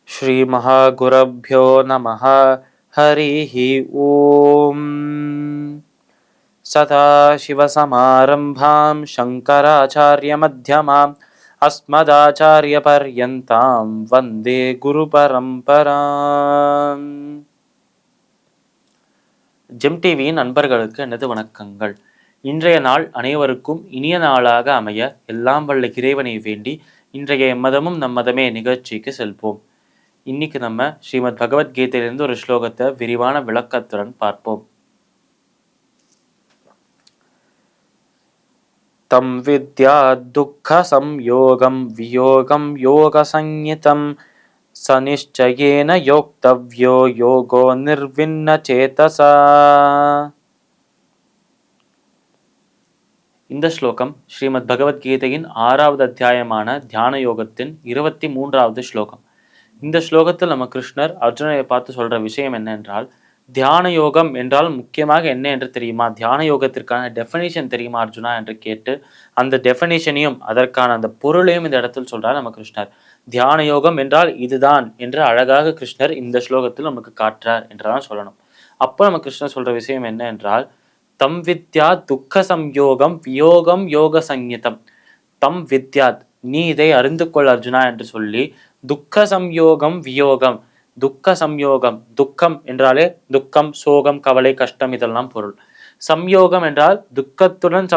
ஸ்ரீ மகாகுரப்யோ நமः. ஹரிஹி ஓம். சதாசிவசமாரம்பாம் சங்கராச்சார்யமத்யமாம் அஸ்மதாச்சார்யபர்யந்தாம் வந்தே குருபரம்பராம். ஜெம் டிவியின் நண்பர்களுக்கு எனது வணக்கங்கள். இன்றைய நாள் அனைவருக்கும் இனிய நாளாக அமைய எல்லாம் வல்ல இறைவனை வேண்டி இன்றைய எம்மதமும் நம்மதமே நிகழ்ச்சிக்கு செல்வோம். இன்னைக்கு நம்ம ஸ்ரீமத் பகவத்கீதையிலிருந்து ஒரு ஸ்லோகத்தை விரிவான விளக்கத்துடன் பார்ப்போம். தம் வித்யா துக்க சம்யோகம் வியோகம் யோக சஞ்ஞிதம் சநிச்சயேன யோக்தவ்யோ யோகோ நிர்விண்ண சேதசா. இந்த ஸ்லோகம் ஸ்ரீமத் பகவத்கீதையின் 6வது அத்தியாயமான தியான யோகத்தின் 23வது ஸ்லோகம். இந்த ஸ்லோகத்தில் நம்ம கிருஷ்ணர் அர்ஜுனனை பார்த்து சொல்ற விஷயம் என்ன என்றால், தியான யோகம் என்றால் முக்கியமாக என்ன என்று தெரியுமா, தியான யோகத்திற்கான டெஃபினிஷன் தெரியுமா அர்ஜுனா என்று கேட்டு அந்த டெஃபினிஷனையும் அதற்கான அந்த பொருளையும் இந்த இடத்தில் சொல்றார் நம்ம கிருஷ்ணர். தியான யோகம் என்றால் இதுதான் என்று அழகாக கிருஷ்ணர் இந்த ஸ்லோகத்தில் நமக்கு காட்டுறார் என்றுதான் சொல்லணும். அப்போ நம்ம கிருஷ்ணர் சொல்ற விஷயம் என்ன என்றால், தம் வித்யா துக்க சம்யோகம் வியோகம் யோக சஞ்ஞிதம். தம் வித்யாத், நீ இதை அறிந்து கொள் அர்ஜுனா என்று சொல்லி, துக்க சம்யோகம் வியோகம், துக்க சம்யோகம், துக்கம் என்றாலே துக்கம், சோகம், கவலை, கஷ்டம் இதெல்லாம் பொருள். சம்யோகம் என்றால் துக்கத்துடன்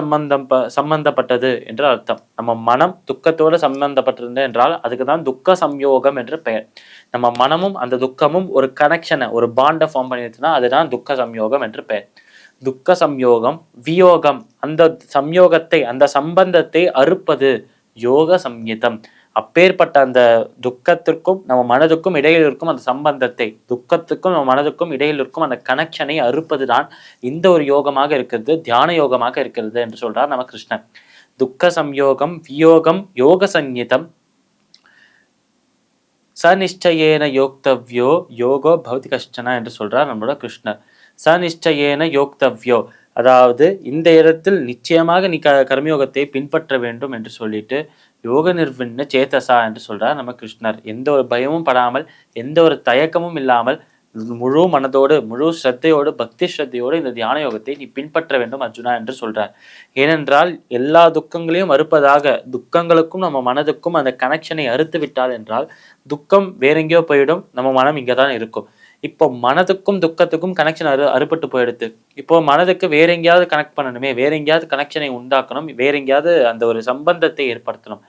சம்பந்தப்பட்டது என்று அர்த்தம். நம்ம மனம் துக்கத்தோடு சம்பந்தப்பட்டிருந்தது என்றால் அதுக்கு தான் துக்க சம்யோகம் என்று பெயர். நம்ம மனமும் அந்த துக்கமும் ஒரு கனெக்ஷனை, ஒரு பாண்டை ஃபார்ம் பண்ணிடுச்சுன்னா அதுதான் துக்க சம்யோகம் என்று பெயர். துக்க சம்யோகம் வியோகம், அந்த சம்யோகத்தை அந்த சம்பந்தத்தை அறுப்பது யோக சம்ஹிதம். அப்பேற்பட்ட அந்த துக்கத்திற்கும் நம்ம மனதுக்கும் இடையில் இருக்கும் அந்த சம்பந்தத்தை, துக்கத்துக்கும் நம்ம மனதுக்கும் இடையில் இருக்கும் அந்த கனெக்ஷனை அறுப்பதுதான் இந்த ஒரு யோகமாக இருக்கிறது, தியான யோகமாக இருக்கிறது என்று சொல்றார் நம்ம கிருஷ்ணன். துக்க சம்யோகம் வியோகம் யோக சஞ்ஞிதம் சநிச்சயேன யோக்தவ்யோ யோகோ பவதி கஷ்டனா என்று சொல்றார் நம்மளோட கிருஷ்ணர். சநிச்சயேன யோக்தவ்யோ, அதாவது இந்த இடத்தில் நிச்சயமாக நீ கர்மயோகத்தை பின்பற்ற வேண்டும் என்று சொல்லிட்டு யோக நிர்விண்ண சேதசா என்று சொல்றார் நம்ம கிருஷ்ணர். எந்த ஒரு பயமும் படாமல், எந்த ஒரு தயக்கமும் இல்லாமல், முழு மனதோடு முழு ஸ்ரத்தையோடு பக்தி ஸ்ரத்தையோடு இந்த தியான யோகத்தை நீ பின்பற்ற வேண்டும் அர்ஜுனா என்று சொல்றார். ஏனென்றால் எல்லா துக்கங்களையும் அறுப்பதாக, துக்கங்களுக்கும் நம்ம மனதுக்கும் அந்த கனெக்ஷனை அறுத்து விட்டால் என்றால் துக்கம் வேற எங்கேயோ போயிடும், நம்ம மனம் இங்கதான் இருக்கும். இப்போ மனதுக்கும் துக்கத்துக்கும் கனெக்ஷன் அறுபட்டு போயிடுது. இப்போ மனதுக்கு வேற எங்கேயாவது கனெக்ட் பண்ணணுமே, வேற எங்கேயாவது கனெக்ஷனை உண்டாக்கணும், வேற எங்கேயாவது அந்த ஒரு சம்பந்தத்தை ஏற்படுத்தணும்.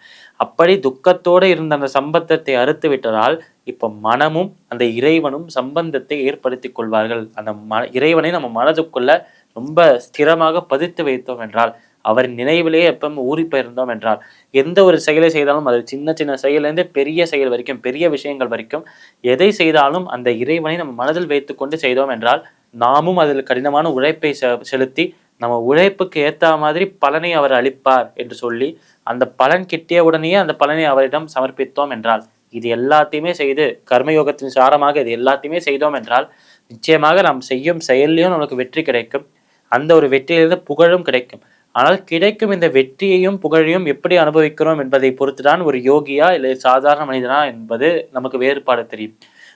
அப்படி துக்கத்தோடு இருந்த அந்த சம்பந்தத்தை அறுத்து விட்டதால் இப்போ மனமும் அந்த இறைவனும் சம்பந்தத்தை ஏற்படுத்தி கொள்வார்கள். அந்த இறைவனை நம்ம மனதுக்குள்ள ரொம்ப ஸ்திரமாக பதித்து வைத்தோம் என்றால், அவர் நினைவிலேயே எப்பவும் ஊறி போயிருந்தோம் என்றால், எந்த ஒரு செயலை செய்தாலும் அது சின்ன சின்ன செயலேருந்து பெரிய செயல் வரைக்கும், பெரிய விஷயங்கள் வரைக்கும் எதை செய்தாலும் அந்த இறைவனை நம்ம மனதில் வைத்துக்கொண்டு செய்தோம் என்றால், நாமும் அதில் கடினமான உழைப்பை செலுத்தி நம்ம உழைப்புக்கு ஏற்ற மாதிரி பலனை அவர் அளிப்பார் என்று சொல்லி, அந்த பலன் கிட்டிய உடனேயே அந்த பலனை அவரிடம் சமர்ப்பித்தோம் என்றால், இது எல்லாத்தையுமே செய்து கர்மயோகத்தின் சாரமாக இது எல்லாத்தையுமே செய்தோம் என்றால் நிச்சயமாக நாம் செய்யும் செயல்லையும் நமக்கு வெற்றி கிடைக்கும். அந்த ஒரு வெற்றியிலிருந்து புகழும் கிடைக்கும். ஆனால் கிடைக்கும் இந்த வெற்றியையும் புகழையும் எப்படி அனுபவிக்கிறோம் என்பதை பொறுத்துதான் ஒரு யோகியா இல்லை சாதாரண மனிதனா என்பது நமக்கு வேறுபாடு தெரியும்.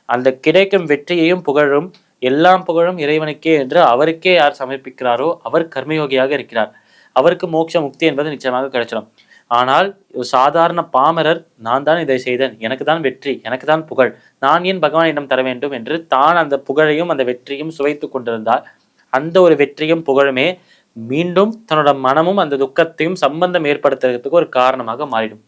அந்த கிடைக்கும் வெற்றியையும் புகழும், எல்லாம் புகழும் இறைவனுக்கே என்று அவருக்கே யார் சமர்ப்பிக்கிறாரோ அவர் கர்மயோகியாக இருக்கிறார். அவருக்கு மோட்ச முக்தி என்பது நிச்சயமாக கிடைச்சிடும். ஆனால் சாதாரண பாமரர், நான் தான் இதை செய்தேன், எனக்கு தான் வெற்றி, எனக்கு தான் புகழ், நான் ஏன் பகவானிடம் தர வேண்டும் என்று தான் அந்த புகழையும் அந்த வெற்றியும் சுவைத்து கொண்டிருந்தால் அந்த ஒரு வெற்றியும் புகழுமே மீண்டும் தன்னோட மனமும் அந்த துக்கத்தையும் சம்பந்தம் ஏற்படுத்துறதுக்கு ஒரு காரணமாக மாறிடும்.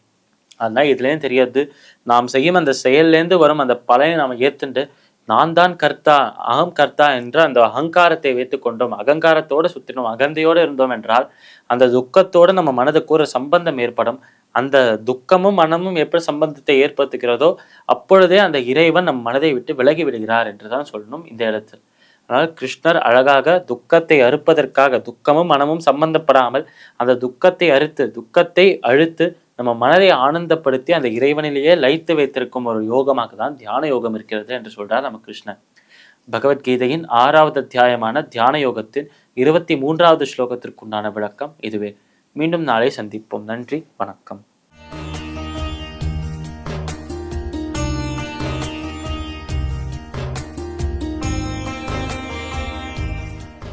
அதனால இதுலேயும் தெரியாது, நாம் செய்யும் அந்த செயல்லேருந்து வரும் அந்த பலனை நாம் ஏத்துண்டு நான் தான் கர்த்தா, அகம் கர்த்தா என்ற அந்த அகங்காரத்தை வைத்து கொண்டோம், அகங்காரத்தோடு சுத்தினோம், அகந்தையோடு இருந்தோம் என்றால் அந்த துக்கத்தோடு நம்ம மனதுக்கு ஒரு சம்பந்தம் ஏற்படும். அந்த துக்கமும் மனமும் எப்படி சம்பந்தத்தை ஏற்படுத்துகிறதோ அப்பொழுதே அந்த இறைவன் நம் மனதை விட்டு விலகி விடுகிறார் என்றுதான் சொல்லணும் இந்த இடத்தில். அதனால் கிருஷ்ணர் அழகாக துக்கத்தை அறுப்பதற்காக, துக்கமும் மனமும் சம்பந்தப்படாமல் அந்த துக்கத்தை அறுத்து, துக்கத்தை அழுத்து நம்ம மனதை ஆனந்தப்படுத்தி அந்த இறைவனிலேயே லயித்து வைத்திருக்கும் ஒரு யோகமாக தான் தியான யோகம் இருக்கிறது என்று சொல்றார் நம்ம கிருஷ்ணன். பகவத்கீதையின் 6வது அத்தியாயமான தியான யோகத்தின் 23வது ஸ்லோகத்திற்குண்டான விளக்கம் இதுவே. மீண்டும் நாளை சந்திப்போம். நன்றி, வணக்கம்.